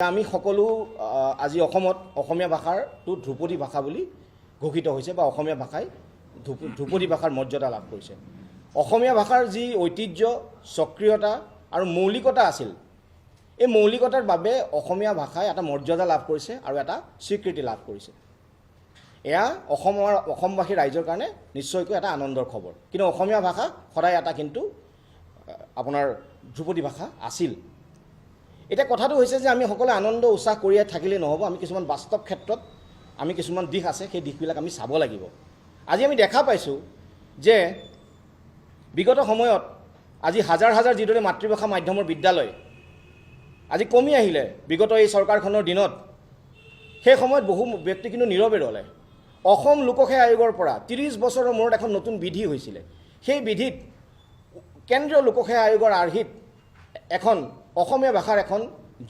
আমি সকলো আজি অসমত অসমীয়া ভাষাৰটো ধ্ৰুপদী ভাষা বুলি ঘোষিত হৈছে বা অসমীয়া ভাষাই ধ্ৰুপদী ভাষাৰ মৰ্যাদা লাভ কৰিছে। অসমীয়া ভাষাৰ যি ঐতিহ্য, সক্ৰিয়তা আৰু মৌলিকতা আছিল, এই মৌলিকতাৰ বাবে অসমীয়া ভাষাই এটা মৰ্যাদা লাভ কৰিছে আৰু এটা স্বীকৃতি লাভ কৰিছে। এয়া অসমবাসী ৰাইজৰ কাৰণে নিশ্চয়কৈ এটা আনন্দৰ খবৰ। কিন্তু অসমীয়া ভাষা সদায় এটা কিন্তু আপোনাৰ ধ্ৰুপদী ভাষা আছিল। এতিয়া কথাটো হৈছে যে আমি সকলোৱে আনন্দ উৎসাহ কৰিয়াই থাকিলেই নহ'ব, আমি কিছুমান বাস্তৱ ক্ষেত্ৰত আমি কিছুমান দিশ আছে, সেই দিশবিলাক আমি চাব লাগিব। আজি আমি দেখা পাইছোঁ যে বিগত সময়ত আজি হাজাৰ হাজাৰ যিদৰে মাতৃভাষা মাধ্যমৰ বিদ্যালয় আজি কমি আহিলে বিগত এই চৰকাৰখনৰ দিনত, সেই সময়ত বহু ব্যক্তি কিন্তু নীৰৱে ৰ'লে। অসম লোকসেৱা আয়োগৰ পৰা 30 বছৰৰ মূৰত এখন নতুন বিধি হৈছিলে। সেই বিধিত কেন্দ্ৰীয় লোকসেৱা আয়োগৰ আৰ্হিত এখন অসমীয়া ভাষাৰ এখন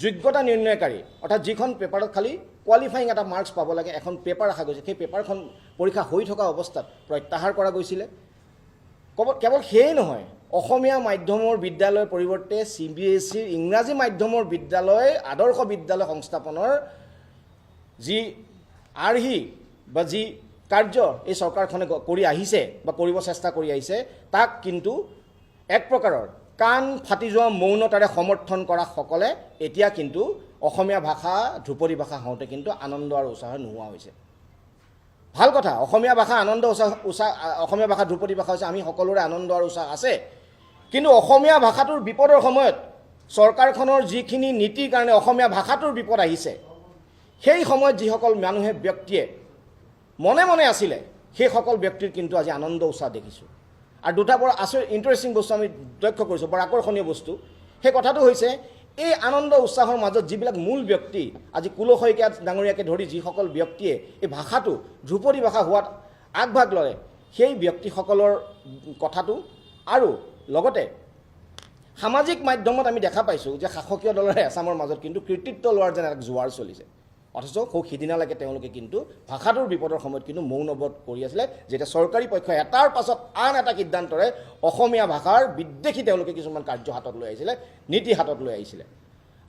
যোগ্যতা নিৰ্ণয়কাৰী, অৰ্থাৎ যিখন পেপাৰত খালি কোৱালিফাইং এটা মাৰ্কছ পাব লাগে, এখন পেপাৰ ৰখা গৈছে। সেই পেপাৰখন পৰীক্ষা হৈ থকা অৱস্থাত প্ৰত্যাহাৰ কৰা গৈছিলে। কেৱল সেয়াই নহয়, অসমীয়া মাধ্যমৰ বিদ্যালয়ৰ পৰিৱৰ্তে CBSEৰ ইংৰাজী মাধ্যমৰ বিদ্যালয়, আদৰ্শ বিদ্যালয় সংস্থাপনৰ যি আৰ্হি বা যি কাৰ্য এই চৰকাৰখনে কৰি আহিছে বা কৰিব চেষ্টা কৰি আহিছে, তাক কিন্তু এক প্ৰকাৰৰ কাণ ফাটি যোৱা মৌনতাৰে সমৰ্থন কৰা সকলে এতিয়া কিন্তু অসমীয়া ভাষা ধ্ৰুপদী ভাষা হওঁতে কিন্তু আনন্দ আৰু উৎসাহ নোহোৱা হৈছে। ভাল কথা, অসমীয়া ভাষা আনন্দ উৎসাহ অসমীয়া ভাষা ধ্ৰুপদী ভাষা হৈছে, আমি সকলোৰে আনন্দ আৰু উৎসাহ আছে। কিন্তু অসমীয়া ভাষাটোৰ বিপদৰ সময়ত চৰকাৰখনৰ যিখিনি নীতিৰ কাৰণে অসমীয়া ভাষাটোৰ বিপদ আহিছে, সেই সময়ত যিসকল মানুহে ব্যক্তিয়ে মনে মনে আছিলে, সেইসকল ব্যক্তিৰ কিন্তু আজি আনন্দ উৎসাহ দেখিছোঁ। আৰু দুটা বৰ ইণ্টাৰেষ্টিং বস্তু আমি লক্ষ্য কৰিছোঁ, বৰ আকৰ্ষণীয় বস্তু। সেই কথাটো হৈছে এই আনন্দ উৎসাহৰ মাজত যিবিলাক মূল ব্যক্তি, আজি কুল শইকীয়া ডাঙৰীয়াকে ধৰি যিসকল ব্যক্তিয়ে এই ভাষাটো ধ্ৰুপদী ভাষা হোৱাত আগভাগ লয়, সেই ব্যক্তিসকলৰ কথাটো আৰু লগতে সামাজিক মাধ্যমত আমি দেখা পাইছোঁ যে শাসকীয় দলৰ এছামৰ মাজত কিন্তু কৃতিত্ব লোৱাৰ যেন এক জোৱাৰ চলিছে। অথচ সিদিনালৈকে তেওঁলোকে কিন্তু ভাষাটোৰ বিপদৰ সময়ত কিন্তু মৌনব্ৰত কৰি আছিলে, যেতিয়া চৰকাৰী পক্ষই এটাৰ পাছত আন এটা সিদ্ধান্তৰে অসমীয়া ভাষাৰ বিদ্বেষী তেওঁলোকে কিছুমান কাৰ্য হাতত লৈ আহিছিলে, নীতি হাতত লৈ আহিছিলে।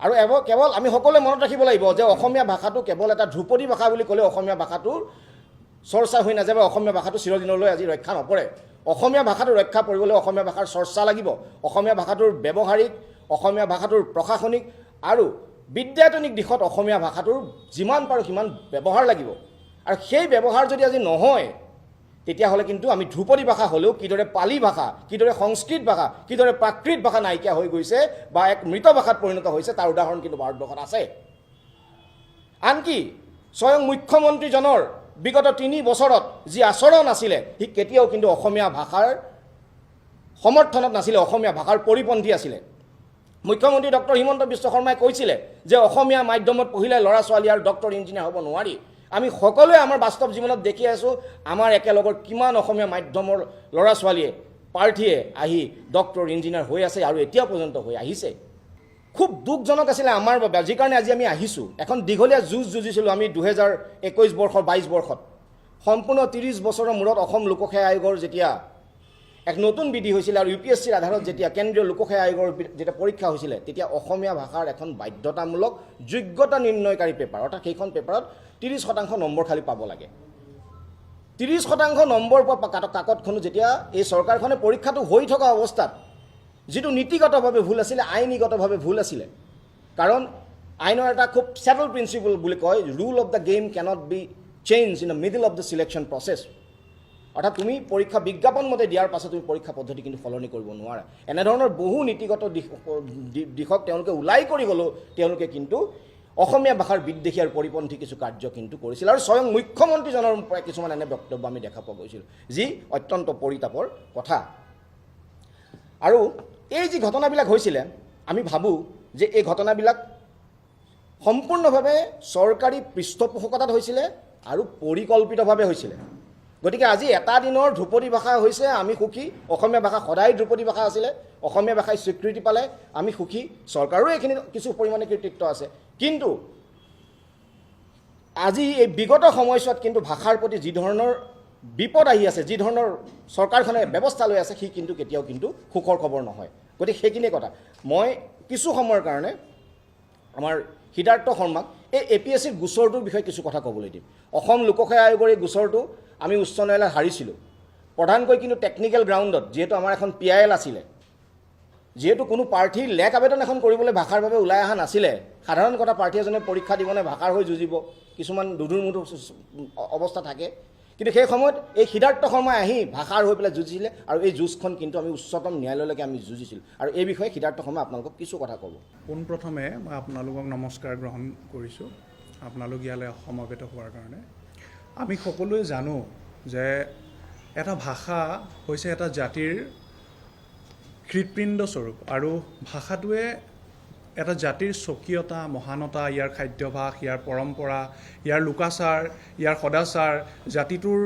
আৰু কেৱল আমি সকলোৱে মনত ৰাখিব লাগিব যে অসমীয়া ভাষাটো কেৱল এটা ধ্ৰুপদী ভাষা বুলি ক'লে অসমীয়া ভাষাটোৰ চৰ্চা হৈ নাযায় বা অসমীয়া ভাষাটো চিৰদিনলৈ আজি ৰক্ষা নপৰে। অসমীয়া ভাষাটো ৰক্ষা কৰিবলৈ অসমীয়া ভাষাৰ চৰ্চা লাগিব, অসমীয়া ভাষাটোৰ ব্যৱহাৰিক, অসমীয়া ভাষাটোৰ প্ৰশাসনিক আৰু বিদ্যায়তনিক দিশত অসমীয়া ভাষাটোৰ যিমান পাৰোঁ সিমান ব্যৱহাৰ লাগিব। আৰু সেই ব্যৱহাৰ যদি আজি নহয়, তেতিয়াহ'লে কিন্তু আমি ধ্ৰুপদী ভাষা হ'লেও কিদৰে পালি ভাষা, কিদৰে সংস্কৃত ভাষা, কিদৰে প্ৰাকৃত ভাষা নাইকিয়া হৈ গৈছে বা এক মৃত ভাষাত পৰিণত হৈছে, তাৰ উদাহৰণ কিন্তু ভাৰতবৰ্ষত আছে। আনকি স্বয়ং মুখ্যমন্ত্ৰীজনৰ বিগত 3 বছৰত যি আচৰণ আছিলে, সি কেতিয়াও কিন্তু অসমীয়া ভাষাৰ সমৰ্থনত নাছিলে, অসমীয়া ভাষাৰ পৰিপন্থী আছিলে। মুখ্যমন্ত্ৰী ডক্টৰ হিমন্ত বিশ্ব শৰ্মাই কৈছিলে যে অসমীয়া মাধ্যমত পঢ়িলে ল'ৰা ছোৱালী আৰু ডক্টৰ ইঞ্জিনিয়াৰ হ'ব নোৱাৰি। আমি সকলোৱে আমাৰ বাস্তৱ জীৱনত দেখি আছোঁ, আমাৰ একেলগৰ কিমান অসমীয়া মাধ্যমৰ ল'ৰা ছোৱালীয়ে প্ৰাৰ্থীয়ে আহি ডক্টৰ ইঞ্জিনিয়াৰ হৈ আছে আৰু এতিয়া পৰ্যন্ত হৈ আহিছে। খুব দুখজনক আছিলে আমাৰ বাবে, যি কাৰণে আজি আমি আহিছোঁ। এখন দীঘলীয়া যুঁজ যুঁজিছিলোঁ আমি 2021 বৰ্ষৰ 22 বৰ্ষত। সম্পূৰ্ণ 30 বছৰৰ মূৰত অসম লোকসেৱা আয়োগৰ যেতিয়া এক নতুন বিধি হৈছিলে আৰু UPSCৰ আধাৰত যেতিয়া কেন্দ্ৰীয় লোকসেৱা আয়োগৰ যেতিয়া পৰীক্ষা হৈছিলে, তেতিয়া অসমীয়া ভাষাৰ এখন বাধ্যতামূলক যোগ্যতা নিৰ্ণয়কাৰী পেপাৰ, অৰ্থাৎ সেইখন পেপাৰত 30% নম্বৰ খালি পাব লাগে। 30% নম্বৰ পোৱা কাকতখনো যেতিয়া এই চৰকাৰখনে পৰীক্ষাটো হৈ থকা অৱস্থাত যিটো নীতিগতভাৱে ভুল আছিলে, আইনীগতভাৱে ভুল আছিলে, কাৰণ আইনৰ এটা খুব চেটল প্ৰিন্সিপল বুলি কয়, rule of the game cannot be change in the middle of the selection process. অৰ্থাৎ তুমি পৰীক্ষা বিজ্ঞাপন মতে দিয়াৰ পাছত তুমি পৰীক্ষা পদ্ধতি কিন্তু সলনি কৰিব নোৱাৰা। এনেধৰণৰ বহু নীতিগত দিশক তেওঁলোকে ওলাই কৰি গ'লেও তেওঁলোকে কিন্তু অসমীয়া ভাষাৰ বিদ্বেষী আৰু পৰিপন্থী কিছু কাৰ্য কিন্তু কৰিছিল। আৰু স্বয়ং মুখ্যমন্ত্ৰীজনৰ পৰা কিছুমান এনে বক্তব্য আমি দেখা পোৱা গৈছিল, যি অত্যন্ত পৰিতাপৰ কথা। আৰু এই যি ঘটনাবিলাক হৈছিলে, আমি ভাবোঁ যে এই ঘটনাবিলাক সম্পূৰ্ণভাৱে চৰকাৰী পৃষ্ঠপোষকতাত হৈছিলে আৰু পৰিকল্পিতভাৱে হৈছিলে। গতিকে আজি এটা দিনৰ ধ্ৰুপদী ভাষা হৈছে, আমি সুখী। অসমীয়া ভাষা সদায় ধ্ৰুপদী ভাষা আছিলে, অসমীয়া ভাষাই স্বীকৃতি পালে আমি সুখী। চৰকাৰো এইখিনি কিছু পৰিমাণে কৃতিত্ব আছে। কিন্তু আজি এই বিগত সময়ছোৱাত কিন্তু ভাষাৰ প্ৰতি যি ধৰণৰ বিপদ আহি আছে, যি ধৰণৰ চৰকাৰখনে ব্যৱস্থা লৈ আছে, সি কিন্তু কেতিয়াও কিন্তু সুখৰ খবৰ নহয়। গতিকে সেইখিনিয়ে কথা। মই কিছু সময়ৰ কাৰণে আমাৰ সিদ্ধাৰ্থ শৰ্মাক এই APSCৰ গোচৰটোৰ বিষয়ে কিছু কথা ক'বলৈ দিম। অসম লোকসেৱা আয়োগৰ এই গোচৰটো আমি উচ্চ ন্যায়ালয়ত হাৰিছিলোঁ, প্ৰধানকৈ কিন্তু টেকনিকেল গ্ৰাউণ্ডত, যিহেতু আমাৰ এখন PIL আছিলে, যিহেতু কোনো প্ৰাৰ্থীৰ লেক আবেদন এখন কৰিবলৈ ভাষাৰ বাবে ওলাই অহা নাছিলে। সাধাৰণ কথা, প্ৰাৰ্থী এজনে পৰীক্ষা দিবনে ভাষাৰ হৈ যুঁজিব, কিছুমান দুধুৰ মুধুৰ অৱস্থা থাকে। কিন্তু সেই সময়ত এই সিদ্ধাৰ্থ শৰ্মাই আহি ভাষাৰ হৈ পেলাই যুঁজিছিলে, আৰু এই যুঁজখন কিন্তু আমি উচ্চতম ন্যায়ালয়লৈকে আমি যুঁজিছিলোঁ। আৰু এই বিষয়ে সিদ্ধাৰ্থ শৰ্মাই আপোনালোকক কিছু কথা ক'ব। পোনপ্ৰথমে মই আপোনালোকক নমস্কাৰ গ্ৰহণ কৰিছোঁ, আপোনালোক ইয়ালৈ সমবেত হোৱাৰ কাৰণে। আমি সকলোৱে জানো যে এটা ভাষা হৈছে এটা জাতিৰ হৃদপিণ্ড স্বৰূপ, আৰু ভাষাটোৱে এটা জাতিৰ স্বকীয়তা, মহানতা, ইয়াৰ খাদ্যাভ্যাস, ইয়াৰ পৰম্পৰা, ইয়াৰ লোকাচাৰ, ইয়াৰ সদাচাৰ, জাতিটোৰ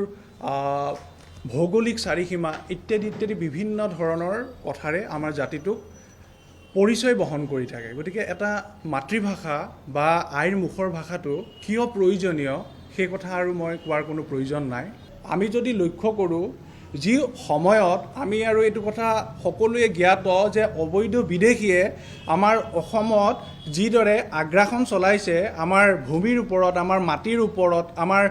ভৌগোলিক চাৰিসীমা ইত্যাদি ইত্যাদি বিভিন্ন ধৰণৰ কথাৰে আমাৰ জাতিটোক পৰিচয় বহন কৰি থাকে। গতিকে এটা মাতৃভাষা বা আইৰ মুখৰ ভাষাটো কিয় প্ৰয়োজনীয় সেই কথা আৰু মই কোৱাৰ কোনো প্ৰয়োজন নাই। আমি যদি লক্ষ্য কৰোঁ, যি সময়ত আমি আৰু এইটো কথা সকলোৱে জ্ঞাত যে অবৈধ বিদেশীয়ে আমাৰ অসমত যিদৰে আগ্ৰাসন চলাইছে, আমাৰ ভূমিৰ ওপৰত, আমাৰ মাটিৰ ওপৰত, আমাৰ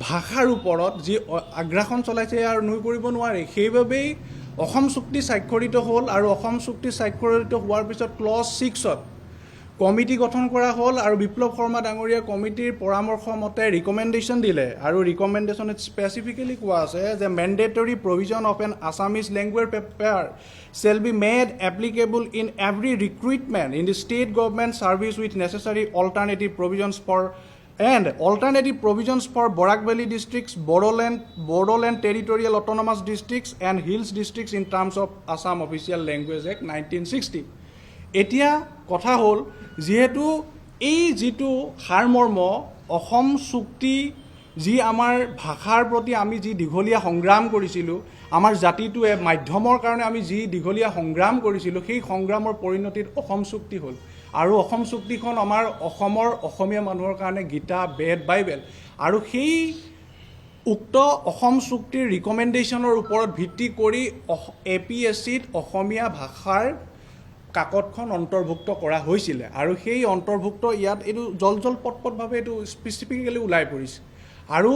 ভাষাৰ ওপৰত যি আগ্ৰাসন চলাইছে আৰু নুই কৰিব নোৱাৰি। সেইবাবেই অসম চুক্তি স্বাক্ষৰিত হ'ল, আৰু অসম চুক্তি স্বাক্ষৰিত হোৱাৰ পিছত ক্লজ 6ত কমিটি গঠন কৰা হ'ল, আৰু বিপ্লৱ শৰ্মা ডাঙৰীয়া কমিটিৰ পৰামৰ্শ মতে ৰিকমেণ্ডেশ্যন দিলে, আৰু ৰিকমেণ্ডেশ্যনত স্পেচিফিকেলি কোৱা আছে যে mandatory provision of an Assamese language paper shall be made applicable in every recruitment in the state government service with necessary alternative provisions for and alternative provisions for Barak Valley districts, Bodoland territorial autonomous districts and hills districts in terms of Assam Official Language Act 1960. এতিয়া কথা হ'ল, যিহেতু এই যিটো সাৰমৰ্ম অসম চুক্তি, যি আমাৰ ভাষাৰ প্ৰতি আমি যি দীঘলীয়া সংগ্ৰাম কৰিছিলোঁ, আমাৰ জাতিটোৱে মাধ্যমৰ কাৰণে আমি যি দীঘলীয়া সংগ্ৰাম কৰিছিলোঁ, সেই সংগ্ৰামৰ পৰিণতিত অসম চুক্তি হ'ল। আৰু অসম চুক্তিখন আমাৰ অসমৰ অসমীয়া মানুহৰ কাৰণে গীতা, বেদ, বাইবেল। আৰু সেই উক্ত অসম চুক্তিৰ ৰিকমেণ্ডেশ্যনৰ ওপৰত ভিত্তি কৰি APSCত অসমীয়া ভাষাৰ কাকতখন অন্তৰ্ভুক্ত কৰা হৈছিলে, আৰু সেই অন্তৰ্ভুক্ত ইয়াত এইটো জল পটপটভাৱে এইটো স্পেচিফিকেলি ওলাই পৰিছে। আৰু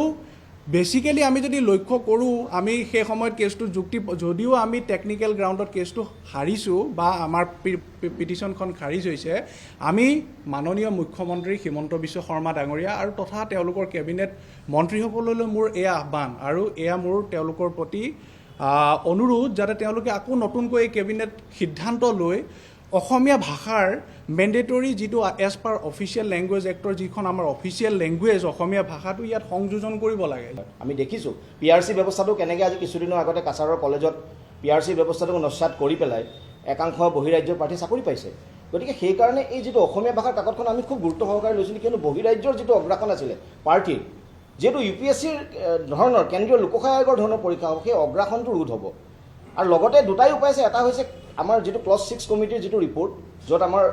বেচিকেলি আমি যদি লক্ষ্য কৰোঁ, আমি সেই সময়ত কেছটো যদিও আমি টেকনিকেল গ্ৰাউণ্ডত কেছটো হাৰিছোঁ বা আমাৰ পিটিশ্যনখন খাৰিজ হৈছে, আমি মাননীয় মুখ্যমন্ত্ৰী হিমন্ত বিশ্ব শৰ্মা ডাঙৰীয়া আৰু তথা তেওঁলোকৰ কেবিনেট মন্ত্ৰীসকললৈ মোৰ এয়া আহ্বান, আৰু এয়া মোৰ তেওঁলোকৰ প্ৰতি অনুৰোধ, যাতে তেওঁলোকে আকৌ নতুনকৈ এই কেবিনেট সিদ্ধান্ত লৈ অসমীয়া ভাষাৰ মেণ্ডেটৰী যিটো এজ পাৰ অফিচিয়েল লেংগুৱেজ এক্টৰ যিখন আমাৰ অফিচিয়েল লেংগুৱেজ অসমীয়া ভাষাটো ইয়াত সংযোজন কৰিব লাগে। আমি দেখিছোঁ PRC ব্যৱস্থাটো কেনেকৈ আজি কিছুদিনৰ আগতে কাছাৰৰ কলেজত PRC ব্যৱস্থাটোক নস্যাৎ কৰি পেলাই একাংশ বহিৰাজ্যৰ প্ৰাৰ্থী চাকৰি পাইছে। গতিকে সেইকাৰণে এই যিটো অসমীয়া ভাষাৰ কাকতখন আমি খুব গুৰুত্ব সহকাৰে লৈছিলোঁ, কিয়নো বহিৰাজ্যৰ যিটো অগ্ৰাসন আছিলে প্ৰাৰ্থীৰ, যিহেতু UPSCৰ ধৰণৰ কেন্দ্ৰীয় লোকসেৱা আয়োগৰ ধৰণৰ পৰীক্ষা হ'ব, সেই অগ্ৰাসনটো ৰোধ হ'ব। আৰু লগতে দুটাই উপায় আছে। এটা হৈছে আমাৰ যিটো ক্লজ 6 কমিটিৰ যিটো ৰিপৰ্ট, য'ত আমাৰ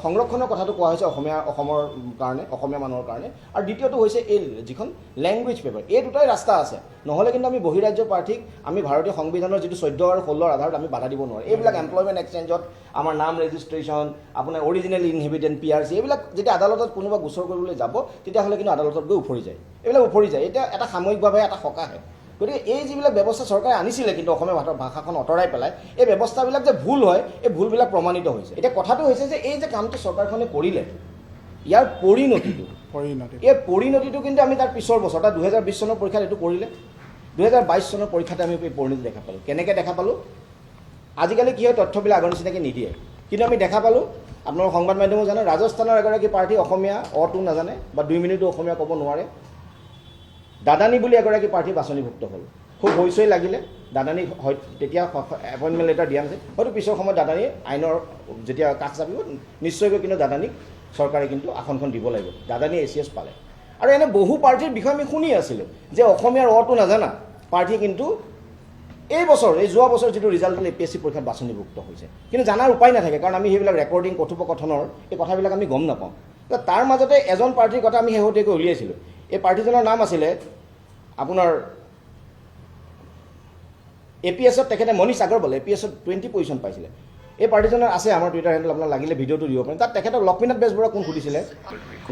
সংৰক্ষণৰ কথাটো কোৱা হৈছে অসমৰ কাৰণে, অসমীয়া মানুহৰ কাৰণে, আৰু দ্বিতীয়টো হৈছে এই যিখন লেংগুৱেজ পেপাৰ। এই দুটাই ৰাস্তা আছে, নহ'লে কিন্তু আমি বহিৰাজ্যৰ প্ৰাৰ্থীক আমি ভাৰতীয় সংবিধানৰ যিটো 14 আৰু 16 আধাৰত আমি বাধা দিব নোৱাৰোঁ। এইবিলাক এমপ্লয়মেণ্ট এক্সচেঞ্জত আমাৰ নাম ৰেজিষ্ট্ৰেশ্যন, আপোনাৰ অৰিজিনেল ইনহেবিটেণ্ট PRC, এইবিলাক যেতিয়া আদালতত কোনোবা গোচৰ কৰিবলৈ যাব, তেতিয়াহ'লে কিন্তু আদালতত গৈ উফৰি যায়, এইবিলাক উফৰি যায়। এতিয়া এটা সাময়িকভাৱে এটা সকাহে। গতিকে এই যিবিলাক ব্যৱস্থা চৰকাৰে আনিছিলে, কিন্তু অসমীয়া ভাষাখন আঁতৰাই পেলাই, এই ব্যৱস্থাবিলাক যে ভুল হয়, এই ভুলবিলাক প্ৰমাণিত হৈছে। এতিয়া কথাটো হৈছে যে এই যে কামটো চৰকাৰখনে কৰিলে, ইয়াৰ এই পৰিণতিটো কিন্তু আমি তাৰ পিছৰ বছৰ, তাৰ 2020 চনৰ পৰীক্ষাত এইটো কৰিলে, 2022 চনৰ পৰীক্ষাতে আমি এই পৰিণতি দেখা পালোঁ। কেনেকৈ দেখা পালোঁ? আজিকালি কি হয়, তথ্যবিলাক আগৰ নিচিনাকৈ নিদিয়ে, কিন্তু আমি দেখা পালোঁ, আপোনালোকৰ সংবাদ মাধ্যমেও জানে, ৰাজস্থানৰ এগৰাকী প্ৰাৰ্থী অসমীয়া অটো নাজানে বা 2 মিনিটো অসমীয়া ক'ব নোৱাৰে, দাদানী বুলি এগৰাকী প্ৰাৰ্থী বাছনিভুক্ত হ'ল। খুব হৈচৈ লাগিলে, দাদানীক তেতিয়া এপইণ্টমেণ্ট লেটাৰ দিয়া নাছিল, হয়তো পিছৰ সময়ত দাদানী আইনৰ যেতিয়া কাষ চাপিব, নিশ্চয়কৈ কিন্তু দাদানীক চৰকাৰে কিন্তু আসনখন দিব লাগিব। দাদানী ACS পালে। আৰু এনে বহু প্ৰাৰ্থীৰ বিষয়ে আমি শুনি আছিলোঁ যে অসমীয়াৰ অটো নাজানা প্ৰাৰ্থী কিন্তু এই যোৱা বছৰ যিটো ৰিজাল্ট হ'ল APSC পৰীক্ষাত বাছনিভুক্ত হৈছে, কিন্তু জানাৰ উপায় নাথাকে, কাৰণ আমি সেইবিলাক ৰেকৰ্ডিং কথোপকথনৰ এই কথাবিলাক আমি গম নাপাওঁ। তাৰ মাজতে এজন প্ৰাৰ্থীৰ কথা আমি শেহতীয়াকৈ উলিয়াইছিলোঁ। এই প্ৰাৰ্থীজনৰ নাম আছিলে আপোনাৰ APSত তেখেতে মনীষ আগৰৱাল, APSত 20 পজিশ্যন পাইছিলে। এই পাৰ্টিজনৰ আছে আমাৰ টুইটাৰ হেণ্ডেল আপোনাক লাগিলে ভিডিঅ'টো দিব পাৰিম তাত তেখেতক লক্ষ্মীনাথ বেজবৰুৱা কোন সুধিছিলে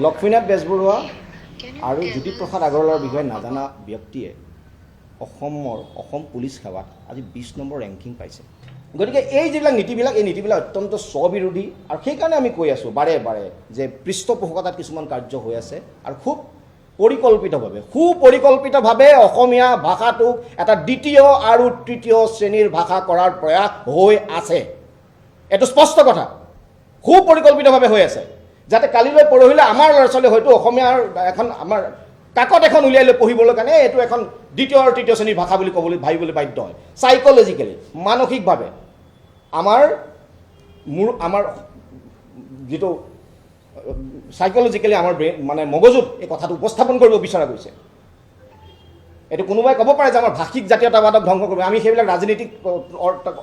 লক্ষ্মীনাথ বেজবৰুৱা আৰু জ্যোতিপ্ৰসাদ আগৰৱালাৰ বিষয়ে নাজানা ব্যক্তিয়ে অসম পুলিচ সেৱাত আজি 20 নম্বৰ ৰেংকিং পাইছে গতিকে এই যিবিলাক নীতিবিলাক এই নীতিবিলাক অত্যন্ত স্ববিৰোধী আৰু সেইকাৰণে আমি কৈ আছোঁ বাৰে বাৰে যে পৃষ্ঠপোষকতাত কিছুমান কাৰ্য হৈ আছে আৰু খুব সুপৰিকল্পিতভাৱে অসমীয়া ভাষাটোক এটা দ্বিতীয় আৰু তৃতীয় শ্ৰেণীৰ ভাষা কৰাৰ প্ৰয়াস হৈ আছে এইটো স্পষ্ট কথা সুপৰিকল্পিতভাৱে হৈ আছে যাতে কালিলৈ পৰহিলৈ আমাৰ ল'ৰা ছোৱালী হয়তো অসমীয়াৰ এখন আমাৰ কাকত এখন উলিয়াই লৈ পঢ়িবলৈ কাৰণে এইটো এখন দ্বিতীয় আৰু তৃতীয় শ্ৰেণীৰ ভাষা বুলি ক'বলৈ ভাবিবলৈ বাধ্য হয় চাইক'লজিকেলি মানসিকভাৱে আমাৰ যিটো চাইক'লজিকেলি আমাৰ মানে মগজুত এই কথাটো উপস্থাপন কৰিব বিচৰা গৈছে এইটো কোনোবাই ক'ব পাৰে যে আমাৰ ভাষিক জাতীয়তাবাদক ধ্বংস কৰিব আমি সেইবিলাক ৰাজনীতিক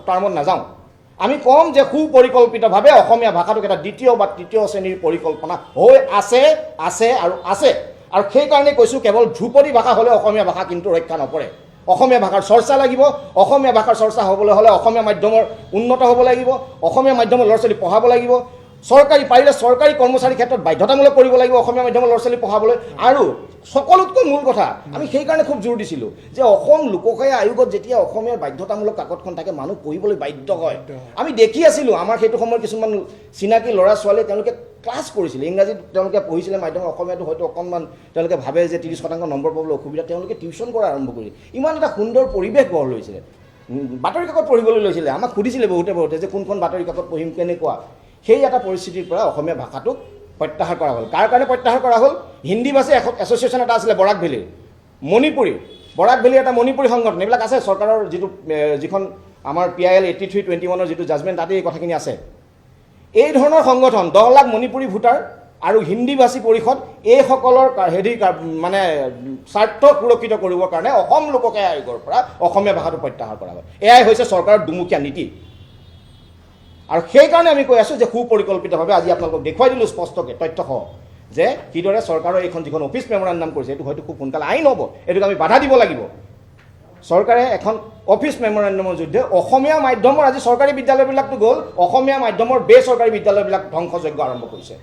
টাৰ্মত নাযাওঁ আমি ক'ম যে সুপৰিকল্পিতভাৱে অসমীয়া ভাষাটোক এটা দ্বিতীয় বা তৃতীয় শ্ৰেণীৰ পৰিকল্পনা হৈ আছে আৰু সেইকাৰণে কৈছোঁ কেৱল ধ্ৰুপদী ভাষা হ'লে অসমীয়া ভাষা কিন্তু ৰক্ষা নপৰে অসমীয়া ভাষাৰ চৰ্চা লাগিব অসমীয়া ভাষাৰ চৰ্চা হ'বলৈ হ'লে অসমীয়া মাধ্যমৰ উন্নত হ'ব লাগিব অসমীয়া মাধ্যমৰ ল'ৰা ছোৱালী পঢ়াব লাগিব পাৰিলে চৰকাৰী কৰ্মচাৰীৰ ক্ষেত্ৰত বাধ্যতামূলক কৰিব লাগিব অসমীয়া মাধ্যমৰ ল'ৰা ছোৱালী পঢ়াবলৈ আৰু সকলোতকৈ মূল কথা আমি সেইকাৰণে খুব জোৰ দিছিলোঁ যে অসম লোকসেৱা আয়োগত যেতিয়া অসমীয়াৰ বাধ্যতামূলক কাকতখন থাকে মানুহ পঢ়িবলৈ বাধ্য হয় আমি দেখি আছিলোঁ আমাৰ সেইটো সময়ত কিছুমান চিনাকি ল'ৰা ছোৱালীয়ে তেওঁলোকে ক্লাছ কৰিছিলে ইংৰাজীত তেওঁলোকে পঢ়িছিলে মাধ্যমত অসমীয়াটো হয়তো অকণমান তেওঁলোকে ভাবে যে 30% নম্বৰ পাবলৈ অসুবিধা তেওঁলোকে টিউশ্যন কৰা আৰম্ভ কৰিলে ইমান এটা সুন্দৰ পৰিৱেশ গঢ় লৈছিলে বাতৰি কাকত পঢ়িবলৈ লৈছিলে আমাক সুধিছিলে বহুতে যে কোনখন বাতৰি কাকত পঢ়িম কেনেকুৱা সেই এটা পৰিস্থিতিৰ পৰা অসমীয়া ভাষাটোক প্ৰত্যাহাৰ কৰা হ'ল কাৰ কাৰণে প্ৰত্যাহাৰ কৰা হ'ল হিন্দীভাষী এছ'চিয়েশ্যন এটা আছিলে বৰাক ভেলীৰ বৰাক ভেলীৰ এটা মণিপুৰী সংগঠন এইবিলাক আছে চৰকাৰৰ যিখন আমাৰ PIL 8321 যিটো জাজমেণ্ট তাতে এই কথাখিনি আছে এই ধৰণৰ সংগঠন 10 লাখ মণিপুৰী ভোটাৰ আৰু হিন্দীভাষী পৰিষদ এইসকলৰ মানে স্বাৰ্থ সুৰক্ষিত কৰিবৰ কাৰণে অসম লোকসেৱা আয়োগৰ পৰা অসমীয়া ভাষাটো প্ৰত্যাহাৰ কৰা হ'ল এয়াই হৈছে চৰকাৰৰ দুমুখীয়া নীতি আৰু সেইকাৰণে আমি কৈ আছোঁ যে সুপৰিকল্পিতভাৱে আজি আপোনালোকক দেখুৱাই দিলোঁ স্পষ্টকৈ তথ্যসহ যে কিদৰে চৰকাৰৰ এইখন যিখন অফিচ মেমৰেণ্ডাম কৰিছে এইটো হয়তো খুব সোনকালে আইন হ'ব এইটোক আমি বাধা দিব লাগিব চৰকাৰে এখন অফিচ মেমৰেণ্ডামৰ যুদ্ধে অসমীয়া মাধ্যমৰ আজি চৰকাৰী বিদ্যালয়বিলাকতো গ'ল অসমীয়া মাধ্যমৰ বেচৰকাৰী বিদ্যালয়বিলাক ধ্বংসযজ্ঞ আৰম্ভ কৰিছে